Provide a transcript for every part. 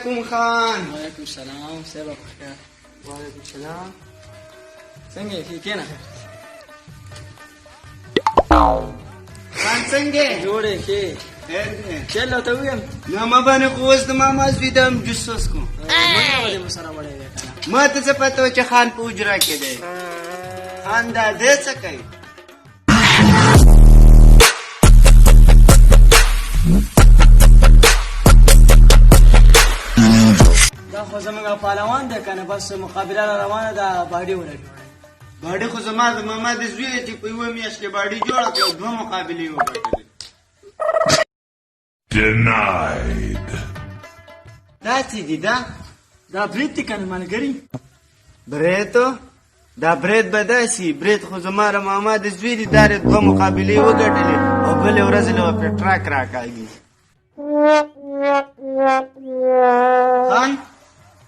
علیکم خان. وعلیکم السلام. سبا بخیر. وعلیکم السلام. څنګه یې کېنه خان څنګه جوړې کې خیر دی. چلو ته ویم نو ما باندې خو اوس د ماما زوی دم جوسوس کو مونږ به سره وړې کنه ما ته څه پته و چې خان په اجرا کې دی. خان دا دې څه کوي؟ دا خو زموږ پهلوان دی کنه بس مقابله را روانه ده باډي ولري باډي خو زما د ماما د زوی چې په یوه میاشت کې باډي جوړه کړه دوه مقابلې وګټلې. Denied. دا څه دي دا برید دی کنه ملګري بریتو دا برید به داسي برید خو زما د ماما د زوی دي دا دوه مقابلې وګټلې او بلې ورځ له په ټراک راکاږي. خان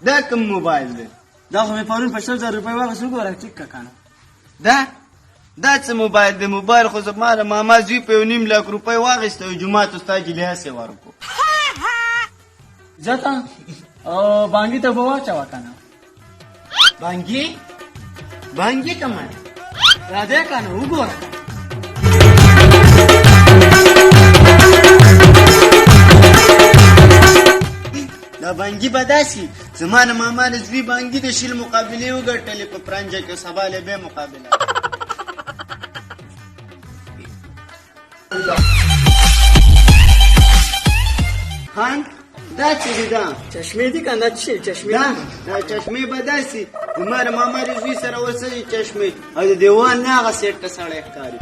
دا کوم موبایل دی؟ دا خو مې پرون په 100,000 روپۍ واغېست وګوره ټیک که کنه دا څه موبایل دی؟ موبایل خو زما د ماما زوی په 1.5 لک روپۍ واغېست او جومات استاد جلیاس یې ورکړو. ځه او بانګي ته به واچوه کنه بانګي کومه راځه کنه وګوره دا بانګي به داسي زما د ماما د زوی بانګي د شل مقابلې وګټلې په پرانجه کې سبا له به مقابله. خان دا څه دي دا؟ چشمې دي کنه چې چشمې دا چشمې به داسي زما د ماما د زوی سره ورسوي چشمې او د دیوان نه هغه سیټ ته سړی ښکاري.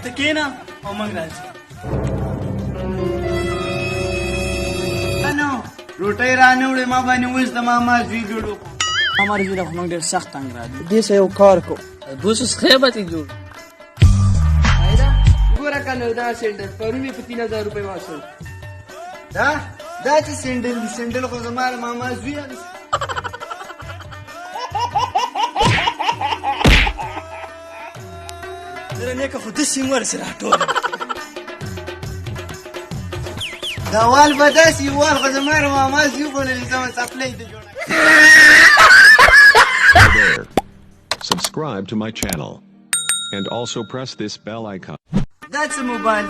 ته کېنه او موږ راځو روټۍ رانه وړې ما باندې اوس د ماما زوی ګډو हमारे जिला हम लोग सख्त तंग रहा है دې سه یو کار کو بوس خیبت جوړ فائدہ وګوره کنه دا سینډر پرون می په 3000 روپے واسو دا چې سینډل خو زما د ماما زوی دی. زه نه که خو د سیمور سره ټول دا وال به داسې وال خو زما د ماما زوی خو نه زما څپلۍ ته جوړه. There. Subscribe to my channel. And also press this bell icon. That's a mobile.